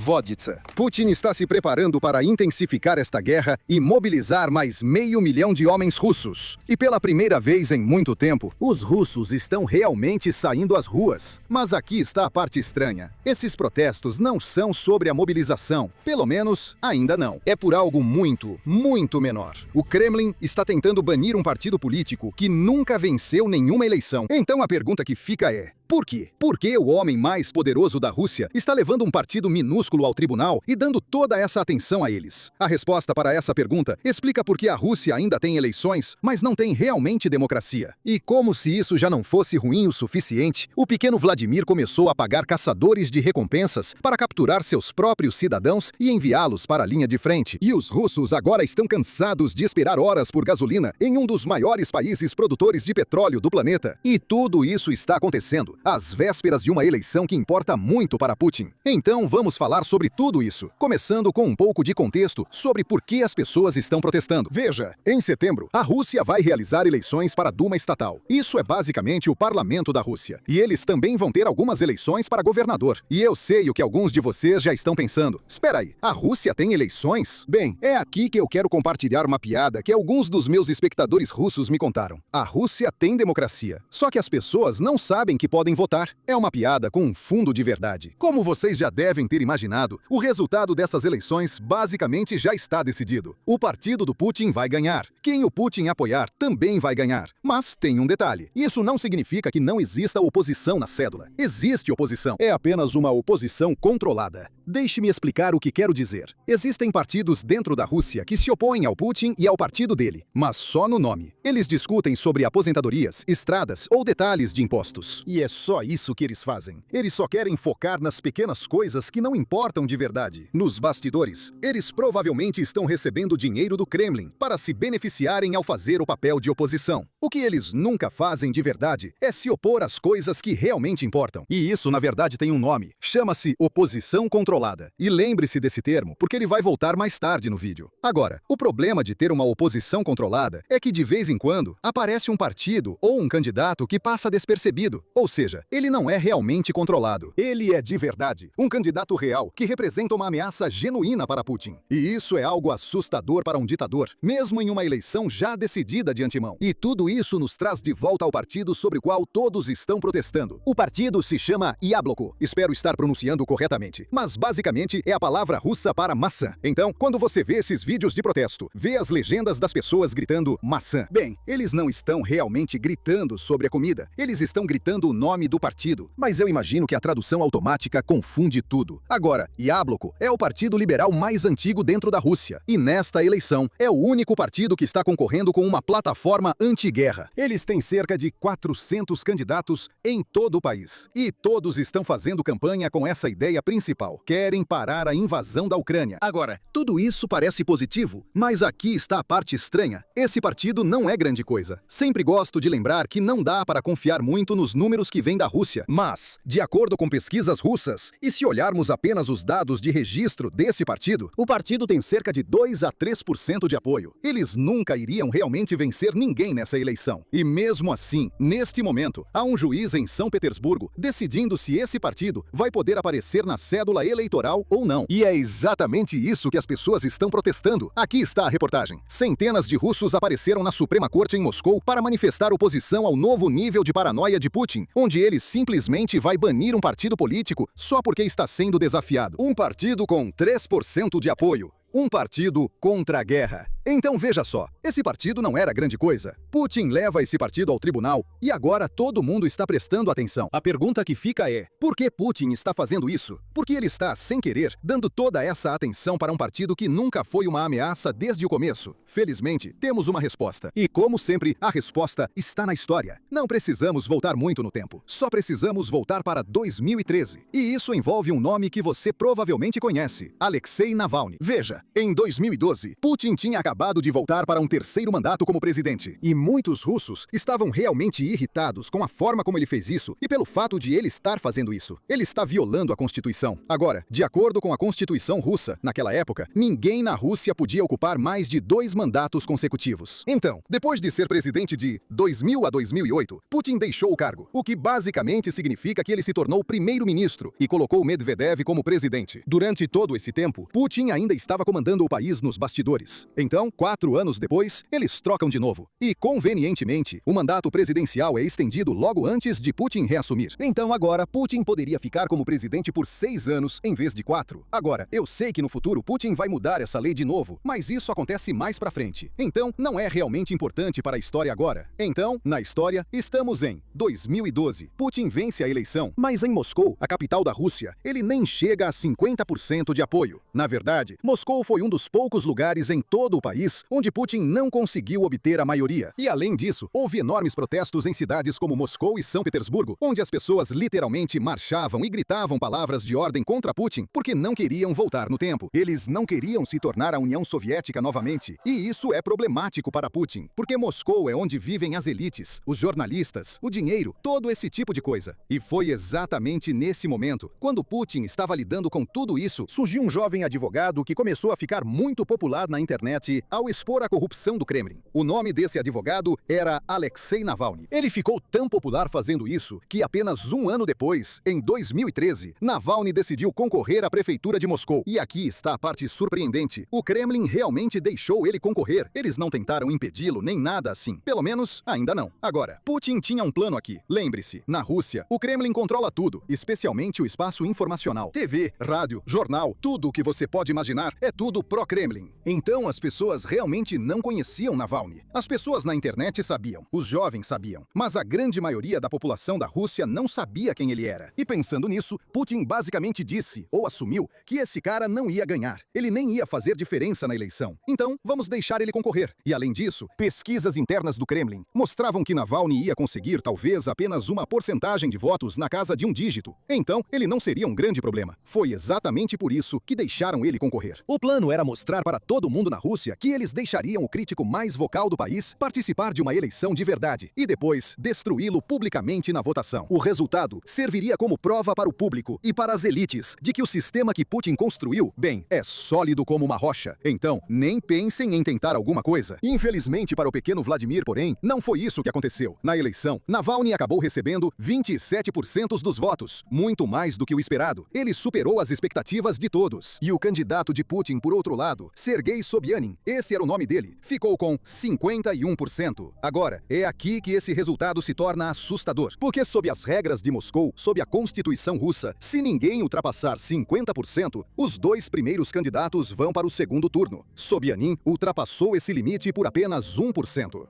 Voditsa. Putin está se preparando para intensificar esta guerra e mobilizar mais 500 mil de homens russos. E pela primeira vez em muito tempo, os russos estão realmente saindo às ruas. Mas aqui está a parte estranha. Esses protestos não são sobre a mobilização. Pelo menos, ainda não. É por algo muito, muito menor. O Kremlin está tentando banir um partido político que nunca venceu nenhuma eleição. Então a pergunta que fica é: por quê? Por que o homem mais poderoso da Rússia está levando um partido minúsculo ao tribunal e dando toda essa atenção a eles? A resposta para essa pergunta explica por que a Rússia ainda tem eleições, mas não tem realmente democracia. E como se isso já não fosse ruim o suficiente, o pequeno Vladimir começou a pagar caçadores de recompensas para capturar seus próprios cidadãos e enviá-los para a linha de frente. E os russos agora estão cansados de esperar horas por gasolina em um dos maiores países produtores de petróleo do planeta. E tudo isso está acontecendo às vésperas de uma eleição que importa muito para Putin. Então vamos falar sobre tudo isso, começando com um pouco de contexto sobre por que as pessoas estão protestando. Veja, em setembro, a Rússia vai realizar eleições para a Duma estatal. Isso é basicamente o parlamento da Rússia. E eles também vão ter algumas eleições para governador. E eu sei o que alguns de vocês já estão pensando. Espera aí, a Rússia tem eleições? Bem, é aqui que eu quero compartilhar uma piada que alguns dos meus espectadores russos me contaram. A Rússia tem democracia, só que as pessoas não sabem que podem votar. É uma piada com um fundo de verdade. Como vocês já devem ter imaginado, o resultado dessas eleições basicamente já está decidido. O partido do Putin vai ganhar. Quem o Putin apoiar também vai ganhar. Mas tem um detalhe. Isso não significa que não exista oposição na cédula. Existe oposição. É apenas uma oposição controlada. Deixe-me explicar o que quero dizer. Existem partidos dentro da Rússia que se opõem ao Putin e ao partido dele, mas só no nome. Eles discutem sobre aposentadorias, estradas ou detalhes de impostos. E é só isso que eles fazem. Eles só querem focar nas pequenas coisas que não importam de verdade. Nos bastidores, eles provavelmente estão recebendo dinheiro do Kremlin para se beneficiarem ao fazer o papel de oposição. O que eles nunca fazem de verdade é se opor às coisas que realmente importam. E isso, na verdade, tem um nome. Chama-se oposição controlada. E lembre-se desse termo, porque ele vai voltar mais tarde no vídeo. Agora, o problema de ter uma oposição controlada é que de vez em quando aparece um partido ou um candidato que passa despercebido. Ou seja, ele não é realmente controlado. Ele é de verdade um candidato real que representa uma ameaça genuína para Putin. E isso é algo assustador para um ditador, mesmo em uma eleição já decidida de antemão. E tudo isso nos traz de volta ao partido sobre o qual todos estão protestando. O partido se chama Yabloko. Espero estar pronunciando corretamente, mas basicamente é a palavra russa para maçã. Então, quando você vê esses vídeos de protesto, vê as legendas das pessoas gritando maçã. Bem, eles não estão realmente gritando sobre a comida. Eles estão gritando o nome do partido. Mas eu imagino que a tradução automática confunde tudo. Agora, Yabloko é o partido liberal mais antigo dentro da Rússia. E nesta eleição, é o único partido que está concorrendo com uma plataforma anti-guerra. Eles têm cerca de 400 candidatos em todo o país. E todos estão fazendo campanha com essa ideia principal. Querem parar a invasão da Ucrânia. Agora, tudo isso parece positivo, mas aqui está a parte estranha. Esse partido não é grande coisa. Sempre gosto de lembrar que não dá para confiar muito nos números que vêm da Rússia. Mas, de acordo com pesquisas russas, e se olharmos apenas os dados de registro desse partido, o partido tem cerca de 2 a 3% de apoio. Eles nunca iriam realmente vencer ninguém nessa eleição. E mesmo assim, neste momento, há um juiz em São Petersburgo decidindo se esse partido vai poder aparecer na cédula eleitoral ou não. E é exatamente isso que as pessoas estão protestando. Aqui está a reportagem. Centenas de russos apareceram na Suprema Corte em Moscou para manifestar oposição ao novo nível de paranoia de Putin, onde ele simplesmente vai banir um partido político só porque está sendo desafiado. Um partido com 3% de apoio. Um partido contra a guerra. Então veja só, esse partido não era grande coisa. Putin leva esse partido ao tribunal e agora todo mundo está prestando atenção. A pergunta que fica é, por que Putin está fazendo isso? Porque ele está, sem querer, dando toda essa atenção para um partido que nunca foi uma ameaça desde o começo. Felizmente, temos uma resposta. E como sempre, a resposta está na história. Não precisamos voltar muito no tempo. Só precisamos voltar para 2013. E isso envolve um nome que você provavelmente conhece, Alexei Navalny. Veja, em 2012, Putin tinha acabado acabado de voltar para um terceiro mandato como presidente. E muitos russos estavam realmente irritados com a forma como ele fez isso e pelo fato de ele estar fazendo isso. Ele está violando a Constituição. Agora, de acordo com a Constituição russa, naquela época, ninguém na Rússia podia ocupar mais de 2 mandatos consecutivos. Então, depois de ser presidente de 2000 a 2008, Putin deixou o cargo, o que basicamente significa que ele se tornou primeiro-ministro e colocou Medvedev como presidente. Durante todo esse tempo, Putin ainda estava comandando o país nos bastidores. Então, 4 anos depois, eles trocam de novo. E, convenientemente, o mandato presidencial é estendido logo antes de Putin reassumir. Então, agora, Putin poderia ficar como presidente por 6 anos em vez de 4. Agora, eu sei que no futuro Putin vai mudar essa lei de novo, mas isso acontece mais pra frente. Então, não é realmente importante para a história agora. Então, na história, estamos em 2012. Putin vence a eleição, mas em Moscou, a capital da Rússia, ele nem chega a 50% de apoio. Na verdade, Moscou foi um dos poucos lugares em todo o país onde Putin não conseguiu obter a maioria. E além disso, houve enormes protestos em cidades como Moscou e São Petersburgo, onde as pessoas literalmente marchavam e gritavam palavras de ordem contra Putin porque não queriam voltar no tempo. Eles não queriam se tornar a União Soviética novamente. E isso é problemático para Putin, porque Moscou é onde vivem as elites, os jornalistas, o dinheiro, todo esse tipo de coisa. E foi exatamente nesse momento, quando Putin estava lidando com tudo isso, surgiu um jovem advogado que começou a ficar muito popular na internet ao expor a corrupção do Kremlin. O nome desse advogado era Alexei Navalny. Ele ficou tão popular fazendo isso que apenas um ano depois, em 2013, Navalny decidiu concorrer à prefeitura de Moscou. E aqui está a parte surpreendente. O Kremlin realmente deixou ele concorrer. Eles não tentaram impedi-lo nem nada assim. Pelo menos, ainda não. Agora, Putin tinha um plano aqui. Lembre-se, na Rússia, o Kremlin controla tudo, especialmente o espaço informacional. TV, rádio, jornal, tudo o que você pode imaginar é tudo pró-Kremlin. Então as pessoas realmente não conheciam Navalny. As pessoas na internet sabiam, os jovens sabiam, mas a grande maioria da população da Rússia não sabia quem ele era. E pensando nisso, Putin basicamente disse, ou assumiu, que esse cara não ia ganhar. Ele nem ia fazer diferença na eleição. Então, vamos deixar ele concorrer. E além disso, pesquisas internas do Kremlin mostravam que Navalny ia conseguir talvez apenas uma porcentagem de votos na casa de um dígito. Então, ele não seria um grande problema. Foi exatamente por isso que deixaram ele concorrer. O plano era mostrar para todo mundo na Rússia que eles deixariam o crítico mais vocal do país participar de uma eleição de verdade e depois destruí-lo publicamente na votação. O resultado serviria como prova para o público e para as elites de que o sistema que Putin construiu, bem, é sólido como uma rocha. Então, nem pensem em tentar alguma coisa. Infelizmente para o pequeno Vladimir, porém, não foi isso que aconteceu. Na eleição, Navalny acabou recebendo 27% dos votos, muito mais do que o esperado. Ele superou as expectativas de todos. E o candidato de Putin, por outro lado, Sergei Sobyanin, esse era o nome dele, ficou com 51%. Agora, é aqui que esse resultado se torna assustador. Porque sob as regras de Moscou, sob a Constituição russa, se ninguém ultrapassar 50%, os 2 primeiros candidatos vão para o segundo turno. Sobyanin ultrapassou esse limite por apenas 1%.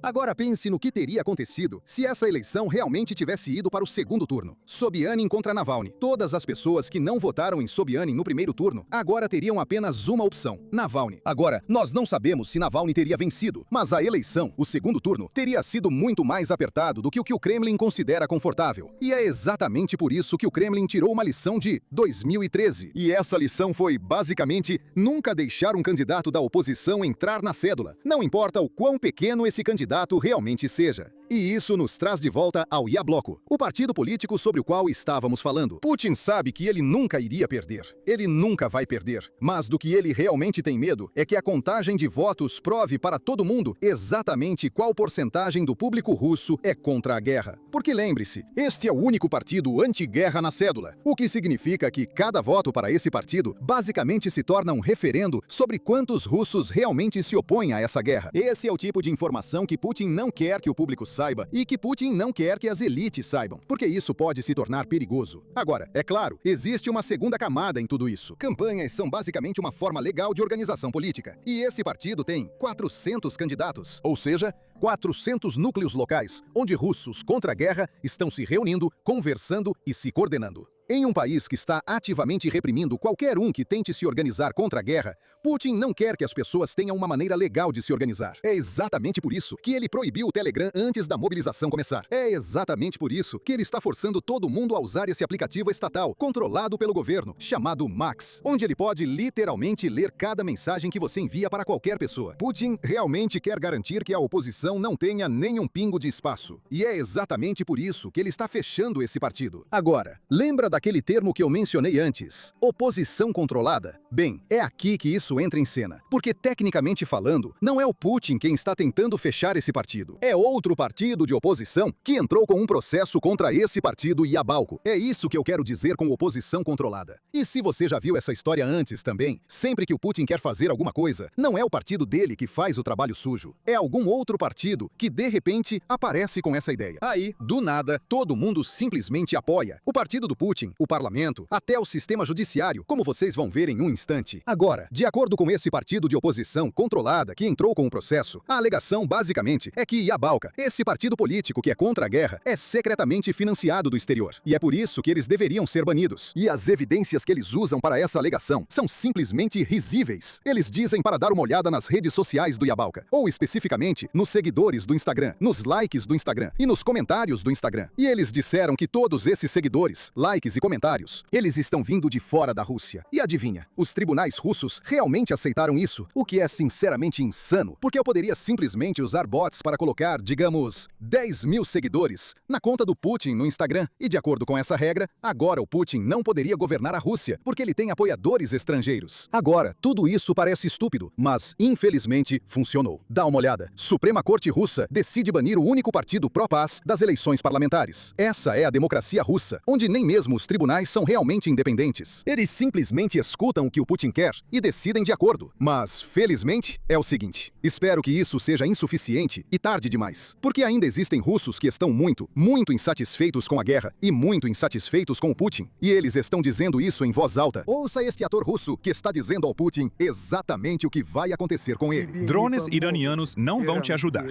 Agora pense no que teria acontecido se essa eleição realmente tivesse ido para o segundo turno. Sobyanin contra Navalny. Todas as pessoas que não votaram em Sobyanin no primeiro turno agora teriam apenas uma opção, Navalny. Agora, nós não sabemos se Navalny teria vencido, mas a eleição, o segundo turno, teria sido muito mais apertado do que o Kremlin considera confortável. E é exatamente por isso que o Kremlin tirou uma lição de 2013. E essa lição foi, basicamente, nunca deixar um candidato da oposição entrar na cédula, não importa o quão pequeno esse candidato realmente seja. E isso nos traz de volta ao Yabloko, o partido político sobre o qual estávamos falando. Putin sabe que ele nunca iria perder. Ele nunca vai perder. Mas do que ele realmente tem medo é que a contagem de votos prove para todo mundo exatamente qual porcentagem do público russo é contra a guerra. Porque lembre-se, este é o único partido anti-guerra na cédula, o que significa que cada voto para esse partido basicamente se torna um referendo sobre quantos russos realmente se opõem a essa guerra. Esse é o tipo de informação que Putin não quer que o público saiba e que Putin não quer que as elites saibam, porque isso pode se tornar perigoso. Agora, é claro, existe uma segunda camada em tudo isso. Campanhas são basicamente uma forma legal de organização política, e esse partido tem 400 candidatos, ou seja, 400 núcleos locais, onde russos contra a guerra estão se reunindo, conversando e se coordenando. Em um país que está ativamente reprimindo qualquer um que tente se organizar contra a guerra, Putin não quer que as pessoas tenham uma maneira legal de se organizar. É exatamente por isso que ele proibiu o Telegram antes da mobilização começar. É exatamente por isso que ele está forçando todo mundo a usar esse aplicativo estatal, controlado pelo governo, chamado Max, onde ele pode literalmente ler cada mensagem que você envia para qualquer pessoa. Putin realmente quer garantir que a oposição não tenha nenhum pingo de espaço. E é exatamente por isso que ele está fechando esse partido. Agora, lembra daquele termo que eu mencionei antes? Oposição controlada? Bem, é aqui que isso entra em cena. Porque, tecnicamente falando, não é o Putin quem está tentando fechar esse partido. É outro partido de oposição que entrou com um processo contra esse partido Yabalko. É isso que eu quero dizer com oposição controlada. E se você já viu essa história antes também, sempre que o Putin quer fazer alguma coisa, não é o partido dele que faz o trabalho sujo. É algum outro partido que, de repente, aparece com essa ideia. Aí, do nada, todo mundo simplesmente apoia. O partido do Putin, o parlamento, até o sistema judiciário, como vocês vão ver em um instante. Agora, de acordo com esse partido de oposição controlada que entrou com o processo, a alegação, basicamente, é que Yabalka, esse partido político que é contra a guerra, é secretamente financiado do exterior. E é por isso que eles deveriam ser banidos. E as evidências que eles usam para essa alegação são simplesmente risíveis. Eles dizem para dar uma olhada nas redes sociais do Yabalka, ou especificamente nos seguidores do Instagram, nos likes do Instagram e nos comentários do Instagram. E eles disseram que todos esses seguidores, likes e comentários, eles estão vindo de fora da Rússia. E adivinha, os tribunais russos realmente aceitaram isso, o que é sinceramente insano, porque eu poderia simplesmente usar bots para colocar, digamos, 10 mil seguidores na conta do Putin no Instagram. E de acordo com essa regra, agora o Putin não poderia governar a Rússia, porque ele tem apoiadores estrangeiros. Agora, tudo isso parece estúpido, mas infelizmente funcionou. Dá uma olhada. Suprema Corte Russa decide banir o único partido pró-paz das eleições parlamentares. Essa é a democracia russa, onde nem mesmo os tribunais são realmente independentes. Eles simplesmente escutam o que o Putin quer e decidem de acordo. Mas, felizmente, é o seguinte. Espero que isso seja insuficiente e tarde demais. Porque ainda existem russos que estão muito insatisfeitos com a guerra e muito insatisfeitos com o Putin. E eles estão dizendo isso em voz alta. Ouça este ator russo que está dizendo ao Putin exatamente o que vai acontecer com ele. Drones iranianos não vão te ajudar.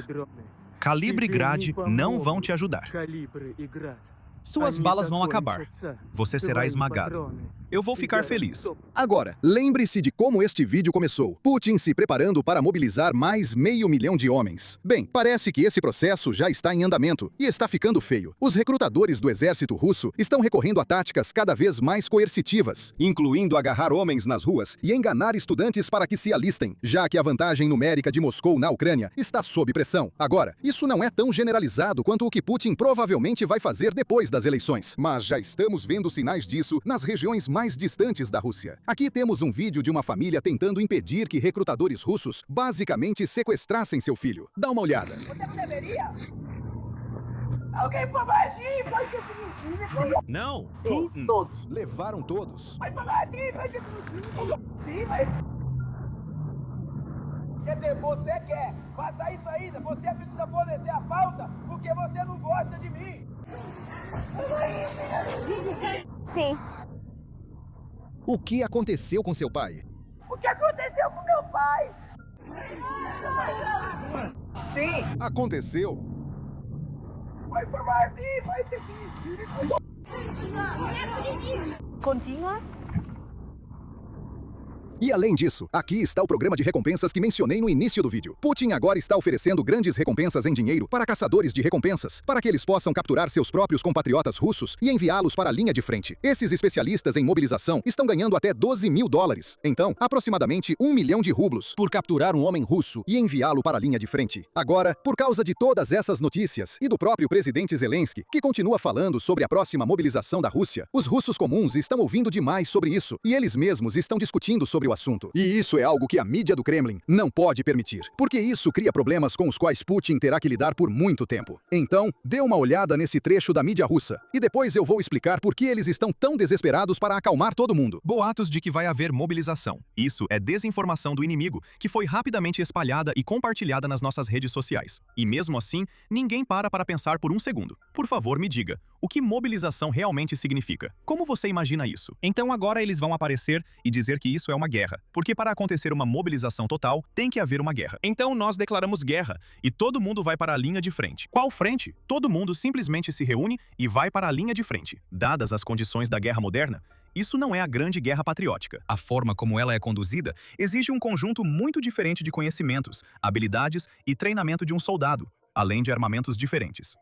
Calibre e grade não vão te ajudar. Suas balas vão acabar. Você será esmagado. Eu vou ficar feliz. Agora, lembre-se de como este vídeo começou. Putin se preparando para mobilizar mais 500 mil de homens. Bem, parece que esse processo já está em andamento e está ficando feio. Os recrutadores do exército russo estão recorrendo a táticas cada vez mais coercitivas, incluindo agarrar homens nas ruas e enganar estudantes para que se alistem, já que a vantagem numérica de Moscou na Ucrânia está sob pressão. Agora, isso não é tão generalizado quanto o que Putin provavelmente vai fazer depois das eleições, mas já estamos vendo sinais disso nas regiões mais distantes da Rússia. Aqui temos um vídeo de uma família tentando impedir que recrutadores russos basicamente sequestrassem seu filho. Dá uma olhada. Você não deveria? Alguém foi agir, vai ser punido. Não, Sim, Putin. todos. Levaram todos. Vai agir, vai ser punido. Sim, mas... Quer dizer, você quer, faça isso ainda. Você precisa fornecer a falta porque você não gosta de mim. Sim. O que aconteceu com seu pai? O que aconteceu com meu pai? Sim. Aconteceu? Vai agir, vai ser punido. Continua. E além disso, aqui está o programa de recompensas que mencionei no início do vídeo. Putin agora está oferecendo grandes recompensas em dinheiro para caçadores de recompensas, para que eles possam capturar seus próprios compatriotas russos e enviá-los para a linha de frente. Esses especialistas em mobilização estão ganhando até 12 mil dólares, então aproximadamente 1 milhão de rublos, por capturar um homem russo e enviá-lo para a linha de frente. Agora, por causa de todas essas notícias e do próprio presidente Zelensky, que continua falando sobre a próxima mobilização da Rússia, os russos comuns estão ouvindo demais sobre isso e eles mesmos estão discutindo sobre o assunto. E isso é algo que a mídia do Kremlin não pode permitir, porque isso cria problemas com os quais Putin terá que lidar por muito tempo. Então, dê uma olhada nesse trecho da mídia russa, e depois eu vou explicar por que eles estão tão desesperados para acalmar todo mundo. Boatos de que vai haver mobilização. Isso é desinformação do inimigo, que foi rapidamente espalhada e compartilhada nas nossas redes sociais. E mesmo assim, ninguém para pensar por um segundo. Por favor, me diga, O que mobilização realmente significa? Como você imagina isso? Então agora eles vão aparecer e dizer que isso é uma guerra, porque para acontecer uma mobilização total, tem que haver uma guerra. Então nós declaramos guerra e todo mundo vai para a linha de frente. Qual frente? Todo mundo simplesmente se reúne e vai para a linha de frente. Dadas as condições da guerra moderna, isso não é a grande guerra patriótica. A forma como ela é conduzida exige um conjunto muito diferente de conhecimentos, habilidades e treinamento de um soldado, além de armamentos diferentes.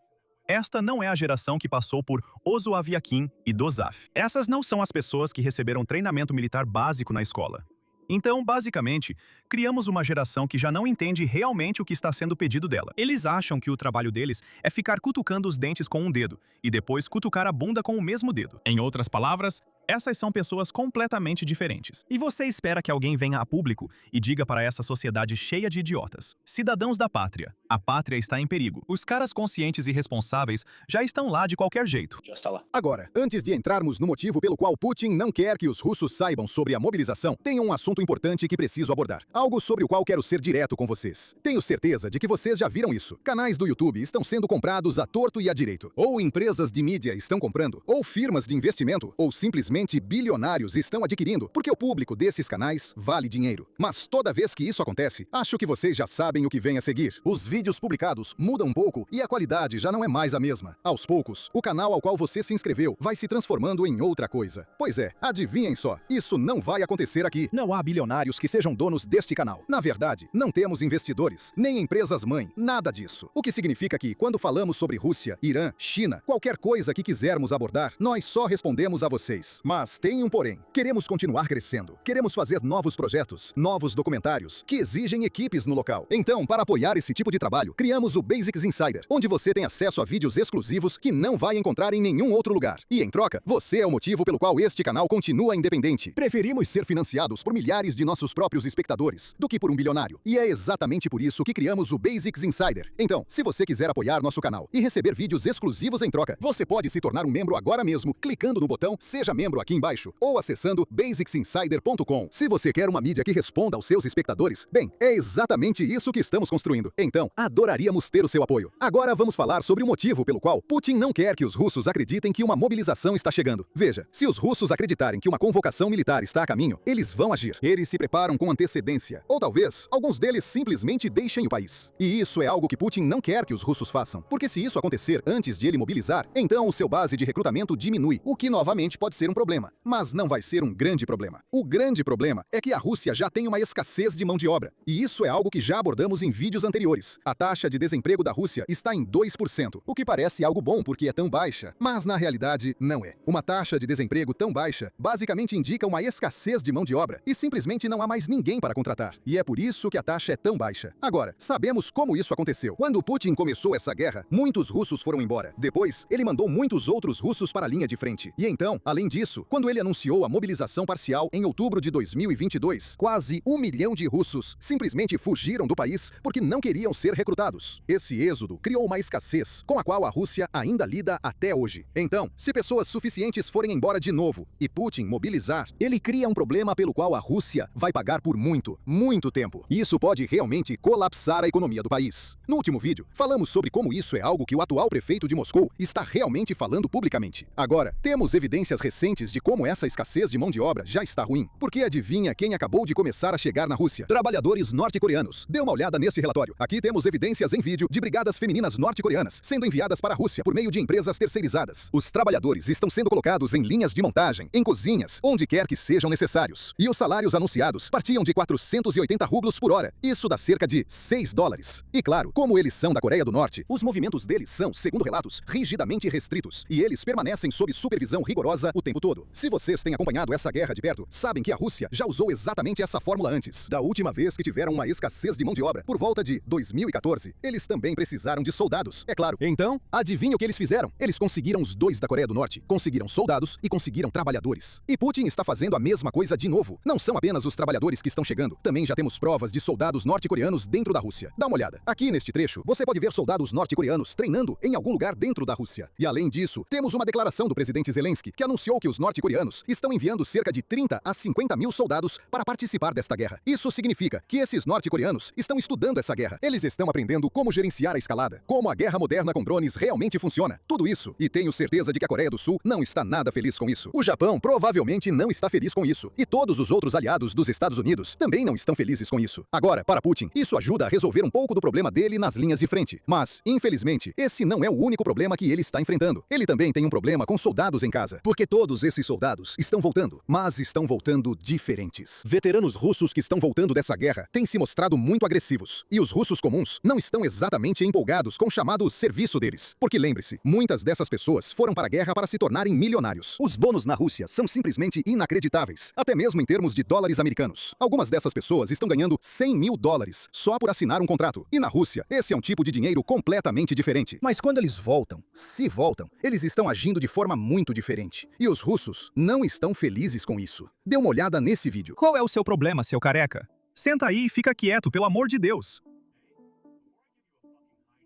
Esta não é a geração que passou por Ozo Aviakin e Dosaf. Essas não são as pessoas que receberam treinamento militar básico na escola. Então, basicamente, criamos uma geração que já não entende realmente o que está sendo pedido dela. Eles acham que o trabalho deles é ficar cutucando os dentes com um dedo e depois cutucar a bunda com o mesmo dedo. Em outras palavras, essas são pessoas completamente diferentes. E você espera que alguém venha a público e diga para essa sociedade cheia de idiotas: cidadãos da pátria, a pátria está em perigo. Os caras conscientes e responsáveis já estão lá de qualquer jeito. Já está lá. Agora, antes de entrarmos no motivo pelo qual Putin não quer que os russos saibam sobre a mobilização, tem um assunto importante que preciso abordar. Algo sobre o qual quero ser direto com vocês. Tenho certeza de que vocês já viram isso. Canais do YouTube estão sendo comprados à torto e à direito. Ou empresas de mídia estão comprando, ou firmas de investimento, ou simplesmente bilionários estão adquirindo, porque o público desses canais vale dinheiro. Mas toda vez que isso acontece, acho que vocês já sabem o que vem a seguir. Os vídeos publicados mudam um pouco e a qualidade já não é mais a mesma. Aos poucos, o canal ao qual você se inscreveu vai se transformando em outra coisa. Pois é, adivinhem só, isso não vai acontecer aqui. Não há bilionários que sejam donos deste canal. Na verdade, não temos investidores, nem empresas-mãe, nada disso. O que significa que, quando falamos sobre Rússia, Irã, China, qualquer coisa que quisermos abordar, nós só respondemos a vocês. Mas tem um porém. Queremos continuar crescendo. Queremos fazer novos projetos, novos documentários, que exigem equipes no local. Então, para apoiar esse tipo de trabalho, criamos o Basics Insider, onde você tem acesso a vídeos exclusivos que não vai encontrar em nenhum outro lugar. E em troca, você é o motivo pelo qual este canal continua independente. Preferimos ser financiados por milhares de nossos próprios espectadores do que por um bilionário. E é exatamente por isso que criamos o Basics Insider. Então, se você quiser apoiar nosso canal e receber vídeos exclusivos em troca, você pode se tornar um membro agora mesmo, clicando no botão Seja Membro aqui embaixo, ou acessando basicsinsider.com. Se você quer uma mídia que responda aos seus espectadores, bem, é exatamente isso que estamos construindo. Então, adoraríamos ter o seu apoio. Agora vamos falar sobre o motivo pelo qual Putin não quer que os russos acreditem que uma mobilização está chegando. Veja, se os russos acreditarem que uma convocação militar está a caminho, eles vão agir. Eles se preparam com antecedência. Ou talvez, alguns deles simplesmente deixem o país. E isso é algo que Putin não quer que os russos façam. Porque se isso acontecer antes de ele mobilizar, então o seu base de recrutamento diminui, o que novamente pode ser um problema. Mas não vai ser um grande problema. O grande problema é que a Rússia já tem uma escassez de mão de obra. E isso é algo que já abordamos em vídeos anteriores. A taxa de desemprego da Rússia está em 2%, o que parece algo bom porque é tão baixa, mas na realidade não é. Uma taxa de desemprego tão baixa basicamente indica uma escassez de mão de obra e simplesmente não há mais ninguém para contratar. E é por isso que a taxa é tão baixa. Agora, sabemos como isso aconteceu. Quando Putin começou essa guerra, muitos russos foram embora. Depois, ele mandou muitos outros russos para a linha de frente. E então, além disso, quando ele anunciou a mobilização parcial em outubro de 2022, quase 1 milhão de russos simplesmente fugiram do país porque não queriam ser recrutados. Esse êxodo criou uma escassez com a qual a Rússia ainda lida até hoje. Então, se pessoas suficientes forem embora de novo e Putin mobilizar, ele cria um problema pelo qual a Rússia vai pagar por muito, muito tempo. E isso pode realmente colapsar a economia do país. No último vídeo, falamos sobre como isso é algo que o atual prefeito de Moscou está realmente falando publicamente. Agora, temos evidências recentes de como essa escassez de mão de obra já está ruim. Porque adivinha quem acabou de começar a chegar na Rússia? Trabalhadores norte-coreanos. Dê uma olhada nesse relatório. Aqui temos evidências em vídeo de brigadas femininas norte-coreanas sendo enviadas para a Rússia por meio de empresas terceirizadas. Os trabalhadores estão sendo colocados em linhas de montagem, em cozinhas, onde quer que sejam necessários. E os salários anunciados partiam de 480 rublos por hora. Isso dá cerca de $6. E claro, como eles são da Coreia do Norte, os movimentos deles são, segundo relatos, rigidamente restritos. E eles permanecem sob supervisão rigorosa o tempo todo. Se vocês têm acompanhado essa guerra de perto, sabem que a Rússia já usou exatamente essa fórmula antes. Da última vez que tiveram uma escassez de mão de obra, por volta de 2014, eles também precisaram de soldados. É claro. Então, adivinha o que eles fizeram? Eles conseguiram os dois da Coreia do Norte. Conseguiram soldados e conseguiram trabalhadores. E Putin está fazendo a mesma coisa de novo. Não são apenas os trabalhadores que estão chegando. Também já temos provas de soldados norte-coreanos dentro da Rússia. Dá uma olhada. Aqui neste trecho, você pode ver soldados norte-coreanos treinando em algum lugar dentro da Rússia. E além disso, temos uma declaração do presidente Zelensky que anunciou que os norte-coreanos estão enviando cerca de 30 a 50 mil soldados para participar desta guerra. Isso significa que esses norte-coreanos estão estudando essa guerra. Eles estão aprendendo como gerenciar a escalada, como a guerra moderna com drones realmente funciona. Tudo isso, e tenho certeza de que a Coreia do Sul não está nada feliz com isso. O Japão provavelmente não está feliz com isso. E todos os outros aliados dos Estados Unidos também não estão felizes com isso. Agora, para Putin, isso ajuda a resolver um pouco do problema dele nas linhas de frente. Mas, infelizmente, esse não é o único problema que ele está enfrentando. Ele também tem um problema com soldados em casa. Porque todos esses soldados estão voltando, mas estão voltando diferentes. Veteranos russos que estão voltando dessa guerra têm se mostrado muito agressivos. E os russos comuns não estão exatamente empolgados com o chamado serviço deles. Porque lembre-se, muitas dessas pessoas foram para a guerra para se tornarem milionários. Os bônus na Rússia são simplesmente inacreditáveis, até mesmo em termos de dólares americanos. Algumas dessas pessoas estão ganhando 100 mil dólares só por assinar um contrato. E na Rússia, esse é um tipo de dinheiro completamente diferente. Mas quando eles voltam, se voltam, eles estão agindo de forma muito diferente. E os russos não estão felizes com isso. Dê uma olhada nesse vídeo. Qual é o seu problema, seu careca? Senta aí e fica quieto, pelo amor de Deus.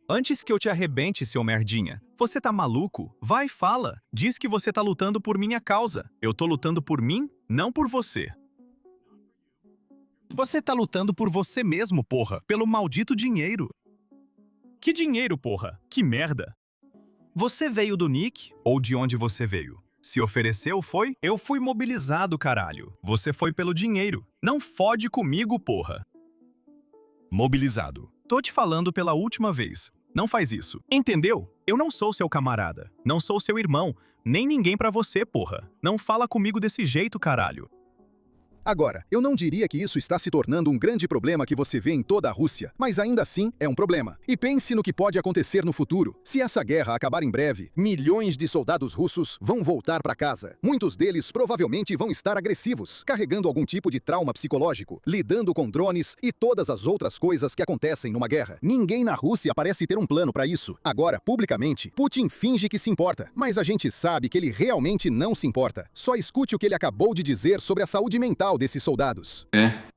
Antes que eu te arrebente, seu merdinha. Você tá maluco? Vai, fala. Diz que você tá lutando por minha causa. Eu tô lutando por mim, não por você. Você tá lutando por você mesmo, porra. Pelo maldito dinheiro. Que dinheiro, porra? Que merda. Você veio do Nick? Ou de onde você veio? Se ofereceu, foi? Eu fui mobilizado, caralho. Você foi pelo dinheiro. Não fode comigo, porra. Mobilizado. Tô te falando pela última vez. Não faz isso. Entendeu? Eu não sou seu camarada. Não sou seu irmão. Nem ninguém pra você, porra. Não fala comigo desse jeito, caralho. Agora, eu não diria que isso está se tornando um grande problema que você vê em toda a Rússia, mas ainda assim é um problema. E pense no que pode acontecer no futuro. Se essa guerra acabar em breve, milhões de soldados russos vão voltar para casa. Muitos deles provavelmente vão estar agressivos, carregando algum tipo de trauma psicológico, lidando com drones e todas as outras coisas que acontecem numa guerra. Ninguém na Rússia parece ter um plano para isso. Agora, publicamente, Putin finge que se importa, mas a gente sabe que ele realmente não se importa. Só escute o que ele acabou de dizer sobre a saúde mental desses soldados.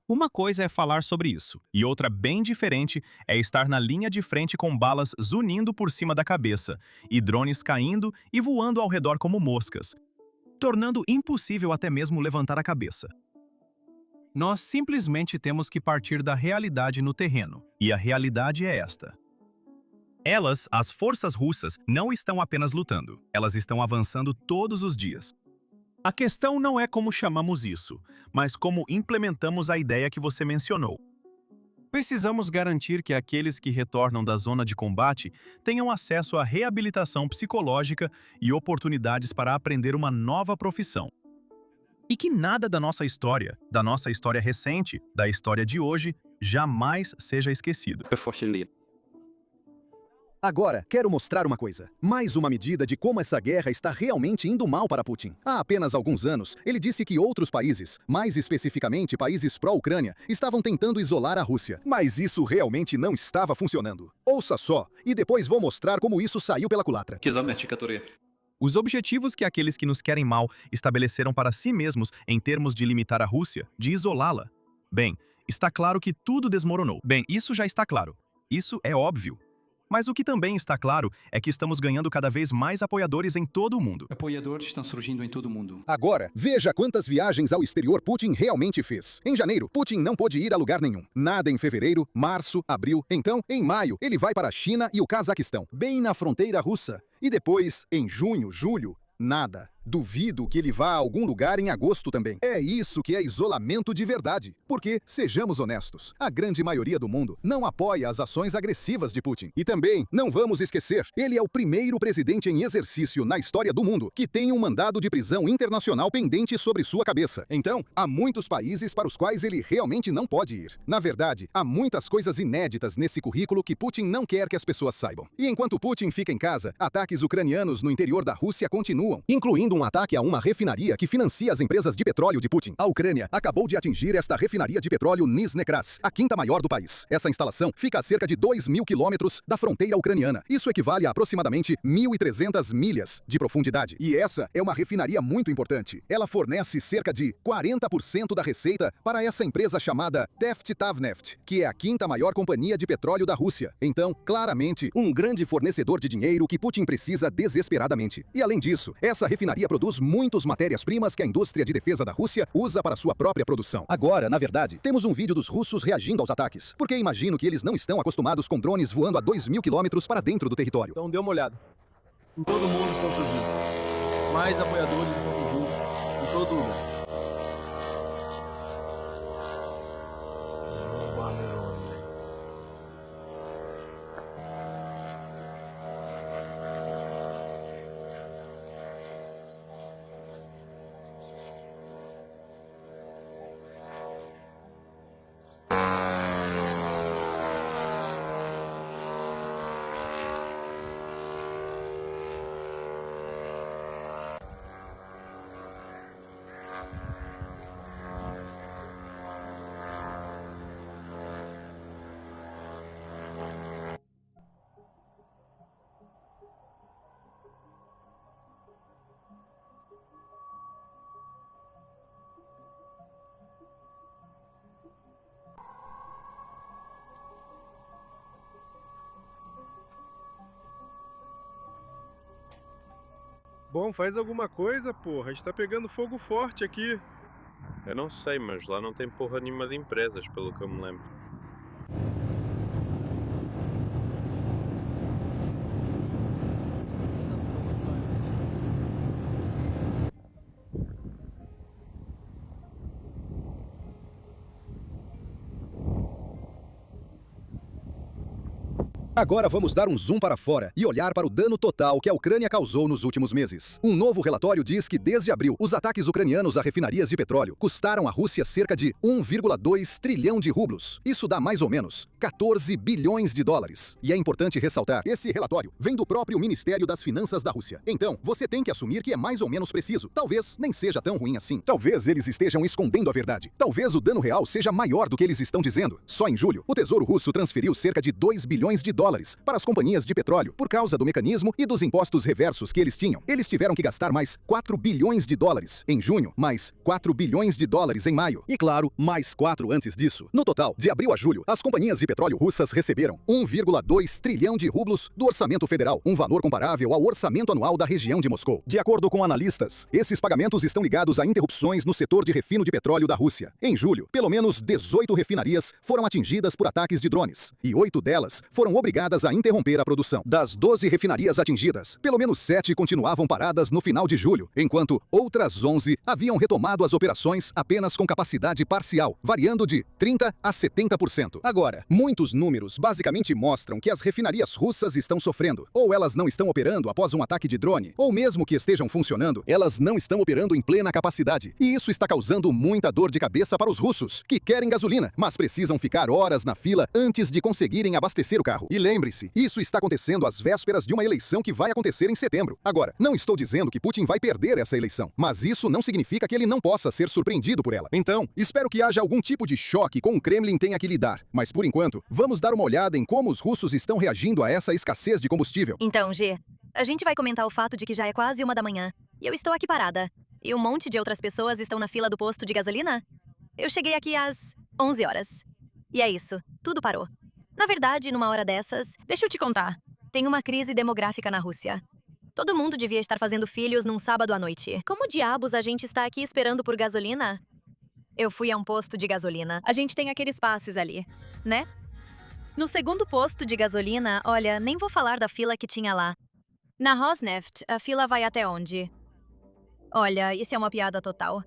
Uma coisa é falar sobre isso, e outra bem diferente é estar na linha de frente com balas zunindo por cima da cabeça, e drones caindo e voando ao redor como moscas, tornando impossível até mesmo levantar a cabeça. Nós simplesmente temos que partir da realidade no terreno, e a realidade é esta. Elas, as forças russas, não estão apenas lutando, elas estão avançando todos os dias. A questão não é como chamamos isso, mas como implementamos a ideia que você mencionou. Precisamos garantir que aqueles que retornam da zona de combate tenham acesso à reabilitação psicológica e oportunidades para aprender uma nova profissão. E que nada da nossa história recente, da história de hoje, jamais seja esquecido. Agora, quero mostrar uma coisa. Mais uma medida de como essa guerra está realmente indo mal para Putin. Há apenas alguns anos, ele disse que outros países, mais especificamente países pró-Ucrânia, estavam tentando isolar a Rússia. Mas isso realmente não estava funcionando. Ouça só, e depois vou mostrar como isso saiu pela culatra. Os objetivos que aqueles que nos querem mal estabeleceram para si mesmos em termos de limitar a Rússia, de isolá-la. Bem, está claro que tudo desmoronou. Bem, isso já está claro. Isso é óbvio. Mas o que também está claro é que estamos ganhando cada vez mais apoiadores em todo o mundo. Apoiadores estão surgindo em todo o mundo. Agora, veja quantas viagens ao exterior Putin realmente fez. Em janeiro, Putin não pôde ir a lugar nenhum. Nada em fevereiro, março, abril. Então, em maio, ele vai para a China e o Cazaquistão, bem na fronteira russa. E depois, em junho, julho, nada. Duvido que ele vá a algum lugar em agosto também. É isso que é isolamento de verdade. Porque, sejamos honestos, a grande maioria do mundo não apoia as ações agressivas de Putin. E também, não vamos esquecer, ele é o primeiro presidente em exercício na história do mundo que tem um mandado de prisão internacional pendente sobre sua cabeça. Então, há muitos países para os quais ele realmente não pode ir. Na verdade, há muitas coisas inéditas nesse currículo que Putin não quer que as pessoas saibam. E enquanto Putin fica em casa, ataques ucranianos no interior da Rússia continuam, incluindo um ataque a uma refinaria que financia as empresas de petróleo de Putin. A Ucrânia acabou de atingir esta refinaria de petróleo Nizhnekrats, a quinta maior do país. Essa instalação fica a cerca de 2.000 quilômetros da fronteira ucraniana. Isso equivale a aproximadamente 1.300 milhas de profundidade. E essa é uma refinaria muito importante. Ela fornece cerca de 40% da receita para essa empresa chamada Teftetavneft, que é a quinta maior companhia de petróleo da Rússia. Então, claramente, um grande fornecedor de dinheiro que Putin precisa desesperadamente. E além disso, essa refinaria refinaria produz muitas matérias-primas que a indústria de defesa da Rússia usa para sua própria produção. Agora, na verdade, temos um vídeo dos russos reagindo aos ataques, porque imagino que eles não estão acostumados com drones voando a 2.000 quilômetros para dentro do território. Então dê uma olhada. Em todo mundo estão fugindo. Mais apoiadores estão fugindo. Em todo lugar. Bom, faz alguma coisa, porra. A gente tá pegando fogo forte aqui. Eu não sei, mas lá não tem porra nenhuma de empresas, pelo que eu me lembro. Agora vamos dar um zoom para fora e olhar para o dano total que a Ucrânia causou nos últimos meses. Um novo relatório diz que desde abril, os ataques ucranianos a refinarias de petróleo custaram à Rússia cerca de 1,2 trilhão de rublos. Isso dá mais ou menos 14 bilhões de dólares. E é importante ressaltar, esse relatório vem do próprio Ministério das Finanças da Rússia. Então, você tem que assumir que é mais ou menos preciso. Talvez nem seja tão ruim assim. Talvez eles estejam escondendo a verdade. Talvez o dano real seja maior do que eles estão dizendo. Só em julho, o Tesouro Russo transferiu cerca de 2 bilhões de dólares para as companhias de petróleo por causa do mecanismo e dos impostos reversos que eles tinham. Eles tiveram que gastar mais 4 bilhões de dólares em junho, mais 4 bilhões de dólares em maio e, claro, mais 4 antes disso. No total, de abril a julho, as companhias de petróleo russas receberam 1,2 trilhão de rublos do orçamento federal, um valor comparável ao orçamento anual da região de Moscou. De acordo com analistas, esses pagamentos estão ligados a interrupções no setor de refino de petróleo da Rússia. Em julho, pelo menos 18 refinarias foram atingidas por ataques de drones e 8 delas foram obrigadas a interromper a produção. Das 12 refinarias atingidas, pelo menos 7 continuavam paradas no final de julho, enquanto outras 11 haviam retomado as operações apenas com capacidade parcial, variando de 30% a 70%. Agora, muitos números basicamente mostram que as refinarias russas estão sofrendo. Ou elas não estão operando após um ataque de drone, ou mesmo que estejam funcionando, elas não estão operando em plena capacidade. E isso está causando muita dor de cabeça para os russos, que querem gasolina, mas precisam ficar horas na fila antes de conseguirem abastecer o carro. E lembre-se, isso está acontecendo às vésperas de uma eleição que vai acontecer em setembro. Agora, não estou dizendo que Putin vai perder essa eleição, mas isso não significa que ele não possa ser surpreendido por ela. Então, espero que haja algum tipo de choque com o Kremlin tenha que lidar. Mas por enquanto, vamos dar uma olhada em como os russos estão reagindo a essa escassez de combustível. Então, G, a gente vai comentar o fato de que já é quase 1 da manhã e eu estou aqui parada. E um monte de outras pessoas estão na fila do posto de gasolina? Eu cheguei aqui às 11 horas. E é isso, tudo parou. Na verdade, numa hora dessas, deixa eu te contar, tem uma crise demográfica na Rússia. Todo mundo devia estar fazendo filhos num sábado à noite. Como diabos a gente está aqui esperando por gasolina? Eu fui a um posto de gasolina. A gente tem aqueles passes ali, né? No segundo posto de gasolina, olha, nem vou falar da fila que tinha lá. Na Rosneft, a fila vai até onde? Olha, isso é uma piada total.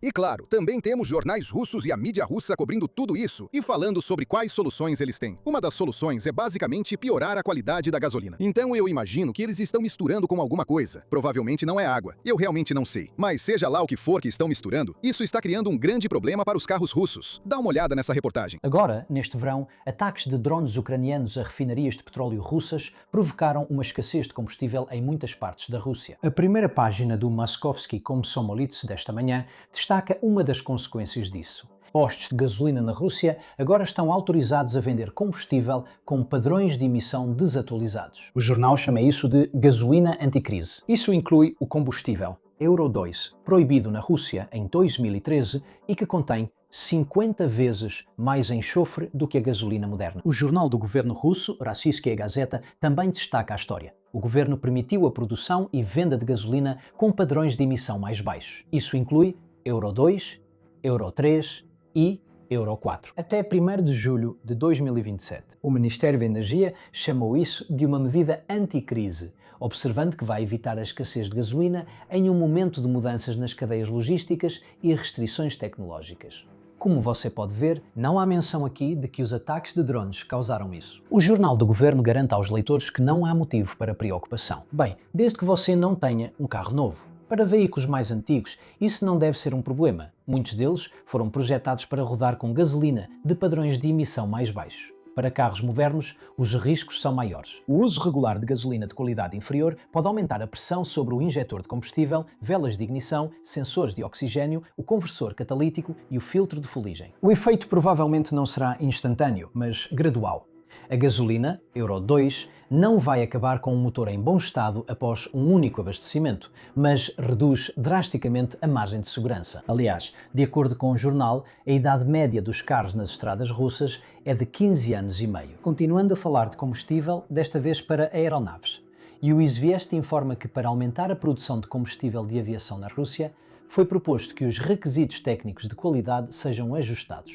E claro, também temos jornais russos e a mídia russa cobrindo tudo isso e falando sobre quais soluções eles têm. Uma das soluções é basicamente piorar a qualidade da gasolina. Então eu imagino que eles estão misturando com alguma coisa. Provavelmente não é água. Eu realmente não sei. Mas seja lá o que for que estão misturando, isso está criando um grande problema para os carros russos. Dá uma olhada nessa reportagem. Agora, neste verão, ataques de drones ucranianos a refinarias de petróleo russas provocaram uma escassez de combustível em muitas partes da Rússia. A primeira página do Moskovsky Komsomolets desta manhã destaca uma das consequências disso. Postos de gasolina na Rússia agora estão autorizados a vender combustível com padrões de emissão desatualizados. O jornal chama isso de gasolina anticrise. Isso inclui o combustível Euro 2, proibido na Rússia em 2013 e que contém 50 vezes mais enxofre do que a gasolina moderna. O jornal do governo russo, Rossiyskaya Gazeta, também destaca a história. O governo permitiu a produção e venda de gasolina com padrões de emissão mais baixos. Isso inclui Euro 2, Euro 3 e Euro 4. Até 1º de julho de 2027, o Ministério da Energia chamou isso de uma medida anticrise, observando que vai evitar a escassez de gasolina em um momento de mudanças nas cadeias logísticas e restrições tecnológicas. Como você pode ver, não há menção aqui de que os ataques de drones causaram isso. O jornal do governo garante aos leitores que não há motivo para preocupação. Bem, desde que você não tenha um carro novo. Para veículos mais antigos, isso não deve ser um problema. Muitos deles foram projetados para rodar com gasolina de padrões de emissão mais baixos. Para carros modernos, os riscos são maiores. O uso regular de gasolina de qualidade inferior pode aumentar a pressão sobre o injetor de combustível, velas de ignição, sensores de oxigênio, o conversor catalítico e o filtro de fuligem. O efeito provavelmente não será instantâneo, mas gradual. A gasolina, Euro 2, não vai acabar com um motor em bom estado após um único abastecimento, mas reduz drasticamente a margem de segurança. Aliás, de acordo com o jornal, a idade média dos carros nas estradas russas é de 15 anos e meio. Continuando a falar de combustível, desta vez para aeronaves. E o Izvestia informa que para aumentar a produção de combustível de aviação na Rússia, foi proposto que os requisitos técnicos de qualidade sejam ajustados.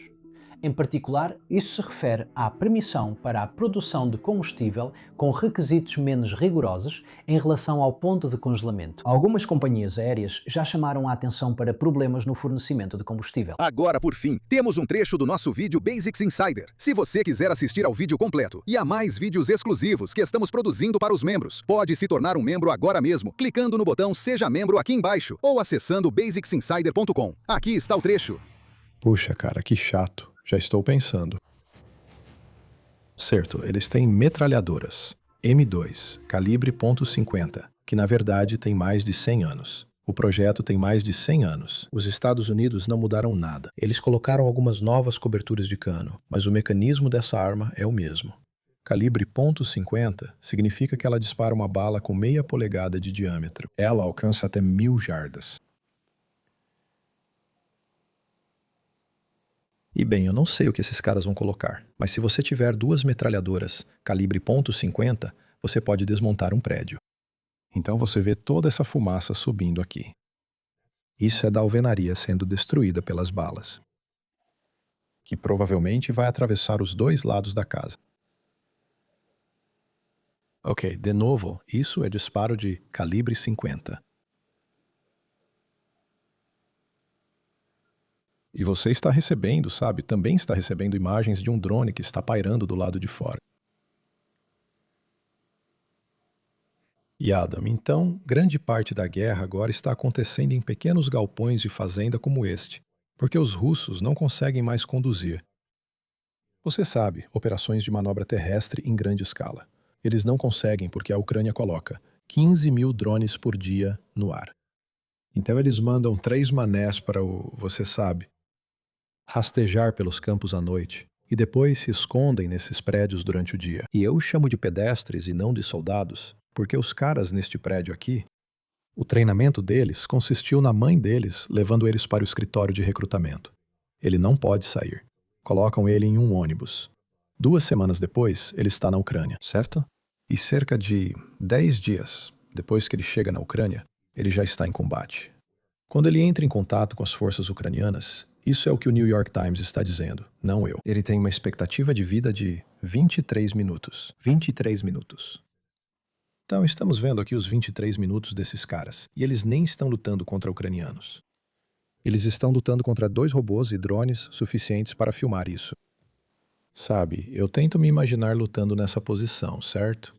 Em particular, isso se refere à permissão para a produção de combustível com requisitos menos rigorosos em relação ao ponto de congelamento. Algumas companhias aéreas já chamaram a atenção para problemas no fornecimento de combustível. Agora, por fim, temos um trecho do nosso vídeo Basics Insider. Se você quiser assistir ao vídeo completo e a mais vídeos exclusivos que estamos produzindo para os membros, pode se tornar um membro agora mesmo, clicando no botão Seja Membro aqui embaixo ou acessando basicsinsider.com. Aqui está o trecho. Puxa, cara, que chato. Já estou pensando. Certo, eles têm metralhadoras M2, calibre .50, que na verdade tem mais de 100 anos. O projeto tem mais de 100 anos. Os Estados Unidos não mudaram nada. Eles colocaram algumas novas coberturas de cano, mas o mecanismo dessa arma é o mesmo. Calibre .50 significa que ela dispara uma bala com meia polegada de diâmetro. Ela alcança até 1000 jardas. E bem, eu não sei o que esses caras vão colocar, mas se você tiver duas metralhadoras calibre .50, você pode desmontar um prédio. Então você vê toda essa fumaça subindo aqui. Isso é da alvenaria sendo destruída pelas balas, que provavelmente vai atravessar os dois lados da casa. Ok, de novo, isso é disparo de calibre 50. E você está recebendo, sabe, também está recebendo imagens de um drone que está pairando do lado de fora. E Adam, então, grande parte da guerra agora está acontecendo em pequenos galpões de fazenda como este, porque os russos não conseguem mais conduzir. Você sabe, operações de manobra terrestre em grande escala. Eles não conseguem porque a Ucrânia coloca 15.000 drones por dia no ar. Então eles mandam 3 manés para você sabe, rastejar pelos campos à noite e depois se escondem nesses prédios durante o dia. E eu chamo de pedestres e não de soldados, porque os caras neste prédio aqui, o treinamento deles consistiu na mãe deles levando eles para o escritório de recrutamento. Ele não pode sair. Colocam ele em um ônibus. 2 semanas depois, ele está na Ucrânia, certo? E cerca de 10 dias depois que ele chega na Ucrânia, ele já está em combate. Quando ele entra em contato com as forças ucranianas, isso é o que o New York Times está dizendo, não eu. Ele tem uma expectativa de vida de 23 minutos. 23 minutos. Então, estamos vendo aqui os 23 minutos desses caras. E eles nem estão lutando contra ucranianos. Eles estão lutando contra 2 robôs e drones suficientes para filmar isso. Sabe, eu tento me imaginar lutando nessa posição, certo?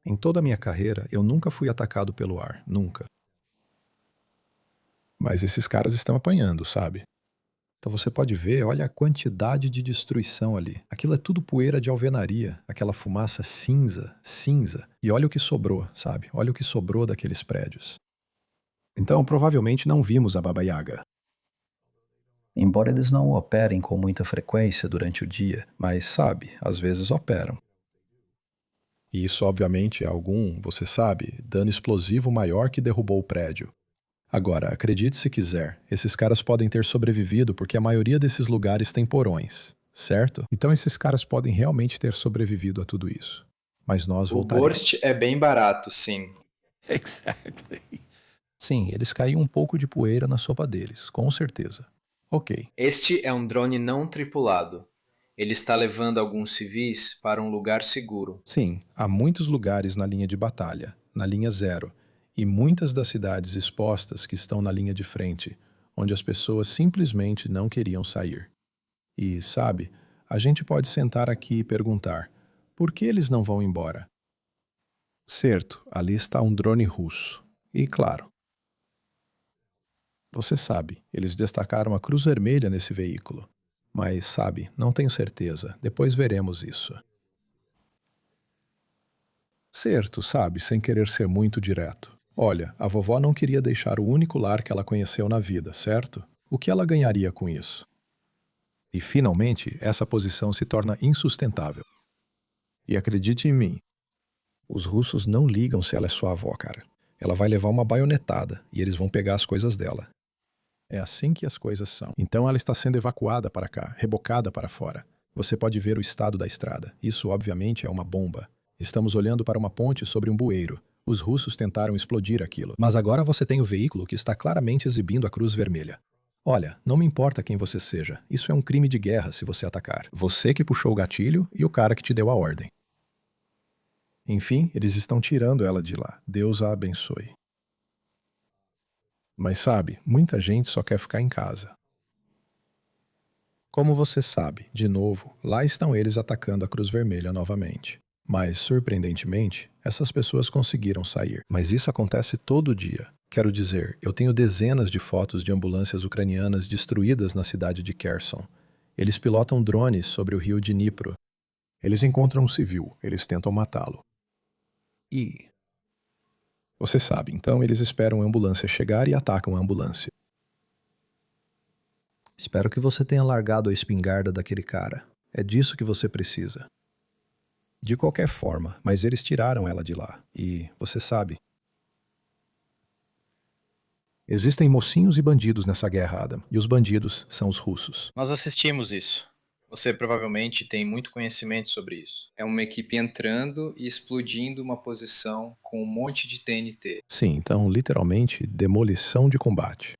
Em toda a minha carreira, eu nunca fui atacado pelo ar. Nunca. Mas esses caras estão apanhando, sabe? Então você pode ver, olha a quantidade de destruição ali. Aquilo é tudo poeira de alvenaria, aquela fumaça cinza. E olha o que sobrou, sabe? Olha o que sobrou daqueles prédios. Então provavelmente não vimos a Baba Yaga. Embora eles não operem com muita frequência durante o dia, mas sabe, às vezes operam. E isso obviamente é algum, você sabe, dano explosivo maior que derrubou o prédio. Agora, acredite se quiser, esses caras podem ter sobrevivido porque a maioria desses lugares tem porões, certo? Então esses caras podem realmente ter sobrevivido a tudo isso. Mas nós voltaremos. O Borst é bem barato, sim. Exactly. Sim, eles caíam um pouco de poeira na sopa deles, com certeza. Ok. Este é um drone não tripulado. Ele está levando alguns civis para um lugar seguro. Sim, há muitos lugares na linha de batalha, na linha 0, e muitas das cidades expostas que estão na linha de frente, onde as pessoas simplesmente não queriam sair. E, sabe, a gente pode sentar aqui e perguntar, por que eles não vão embora? Certo, ali está um drone russo. E claro, você sabe, eles destacaram a Cruz Vermelha nesse veículo. Mas, sabe, não tenho certeza. Depois veremos isso. Certo, sabe, sem querer ser muito direto. Olha, a vovó não queria deixar o único lar que ela conheceu na vida, certo? O que ela ganharia com isso? E, finalmente, essa posição se torna insustentável. E acredite em mim, os russos não ligam se ela é sua avó, cara. Ela vai levar uma baionetada e eles vão pegar as coisas dela. É assim que as coisas são. Então ela está sendo evacuada para cá, rebocada para fora. Você pode ver o estado da estrada. Isso, obviamente, é uma bomba. Estamos olhando para uma ponte sobre um bueiro. Os russos tentaram explodir aquilo. Mas agora você tem o veículo que está claramente exibindo a Cruz Vermelha. Olha, não me importa quem você seja. Isso é um crime de guerra se você atacar. Você que puxou o gatilho e o cara que te deu a ordem. Enfim, eles estão tirando ela de lá. Deus a abençoe. Mas sabe, muita gente só quer ficar em casa. Como você sabe, de novo, lá estão eles atacando a Cruz Vermelha novamente. Mas, surpreendentemente, essas pessoas conseguiram sair. Mas isso acontece todo dia. Quero dizer, eu tenho dezenas de fotos de ambulâncias ucranianas destruídas na cidade de Kherson. Eles pilotam drones sobre o rio Dnipro. Eles encontram um civil, eles tentam matá-lo. E você sabe, então eles esperam a ambulância chegar e atacam a ambulância. Espero que você tenha largado a espingarda daquele cara. É disso que você precisa. De qualquer forma, mas eles tiraram ela de lá. E, você sabe, existem mocinhos e bandidos nessa guerra, Adam. E os bandidos são os russos. Nós assistimos isso. Você provavelmente tem muito conhecimento sobre isso. É uma equipe entrando e explodindo uma posição com um monte de TNT. Sim, então, literalmente, demolição de combate.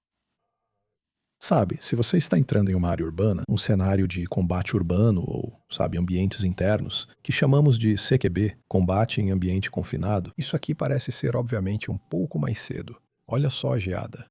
Sabe, se você está entrando em uma área urbana, um cenário de combate urbano ou, sabe, ambientes internos, que chamamos de CQB, combate em ambiente confinado, isso aqui parece ser, obviamente, um pouco mais cedo. Olha só a geada.